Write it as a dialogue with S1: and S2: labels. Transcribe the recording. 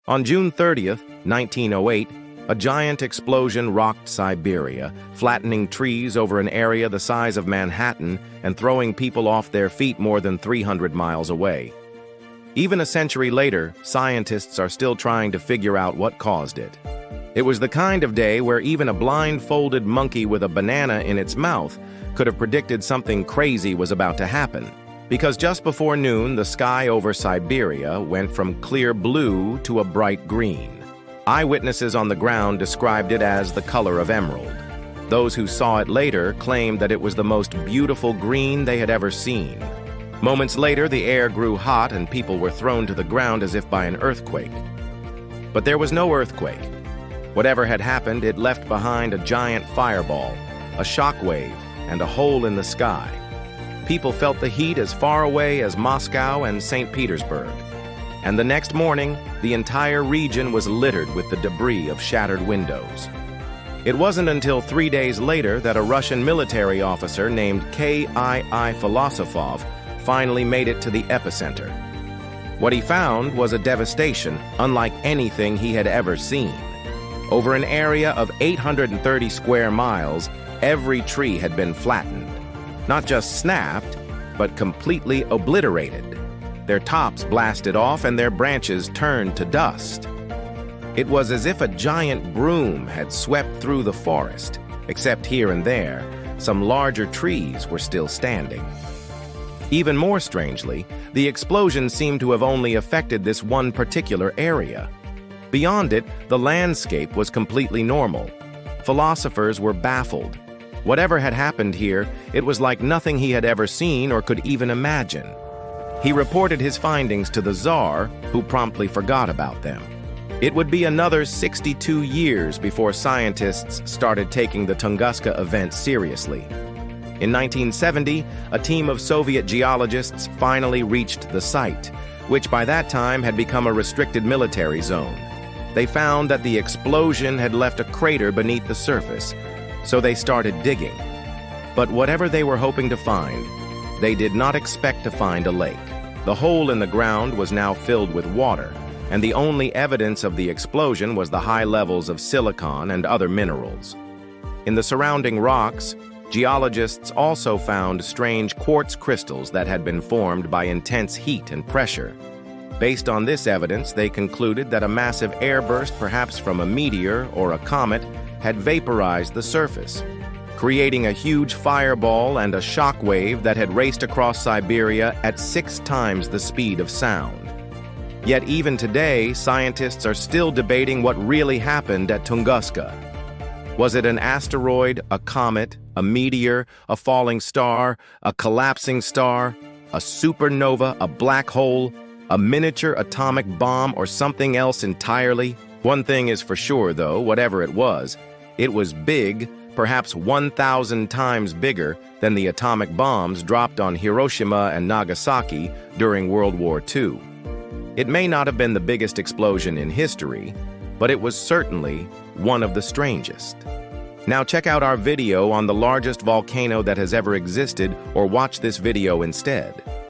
S1: On June 30th, 1908, a giant explosion rocked Siberia, flattening trees over an area the size of Manhattan and throwing people off their feet more than 300 miles away. Even a century later, scientists are still trying to figure out what caused it. It was the kind of day where even a blindfolded monkey with a banana in its mouth could have predicted something crazy was about to happen. Because just before noon, the sky over Siberia went from clear blue to a bright green. Eyewitnesses on the ground described it as the color of emerald. Those who saw it later claimed that it was the most beautiful green they had ever seen. Moments later, the air grew hot and people were thrown to the ground as if by an earthquake. But there was no earthquake. Whatever had happened, it left behind a giant fireball, a shockwave, and a hole in the sky. People felt the heat as far away as Moscow and St. Petersburg. And the next morning, the entire region was littered with the debris of shattered windows. It wasn't until 3 days later that a Russian military officer named K.I.I. Filosofov finally made it to the epicenter. What he found was a devastation unlike anything he had ever seen. Over an area of 830 square miles, every tree had been flattened. Not just snapped, but completely obliterated. Their tops blasted off and their branches turned to dust. It was as if a giant broom had swept through the forest, except here and there, some larger trees were still standing. Even more strangely, the explosion seemed to have only affected this one particular area. Beyond it, the landscape was completely normal. Philosophers were baffled. Whatever had happened here, it was like nothing he had ever seen or could even imagine. He reported his findings to the Tsar, who promptly forgot about them. It would be another 62 years before scientists started taking the Tunguska Event seriously. In 1970, a team of Soviet geologists finally reached the site, which by that time had become a restricted military zone. They found that the explosion had left a crater beneath the surface, so they started digging. But whatever they were hoping to find, they did not expect to find a lake. The hole in the ground was now filled with water, and the only evidence of the explosion was the high levels of silicon and other minerals. In the surrounding rocks, geologists also found strange quartz crystals that had been formed by intense heat and pressure. Based on this evidence, they concluded that a massive airburst, perhaps from a meteor or a comet, had vaporized the surface, creating a huge fireball and a shock wave that had raced across Siberia at 6 times the speed of sound. Yet even today, scientists are still debating what really happened at Tunguska. Was it an asteroid, a comet, a meteor, a falling star, a collapsing star, a supernova, a black hole, a miniature atomic bomb, or something else entirely? One thing is for sure, though, whatever it was big, perhaps 1,000 times bigger than the atomic bombs dropped on Hiroshima and Nagasaki during World War II. It may not have been the biggest explosion in history, but it was certainly one of the strangest. Now check out our video on the largest volcano that has ever existed, or watch this video instead.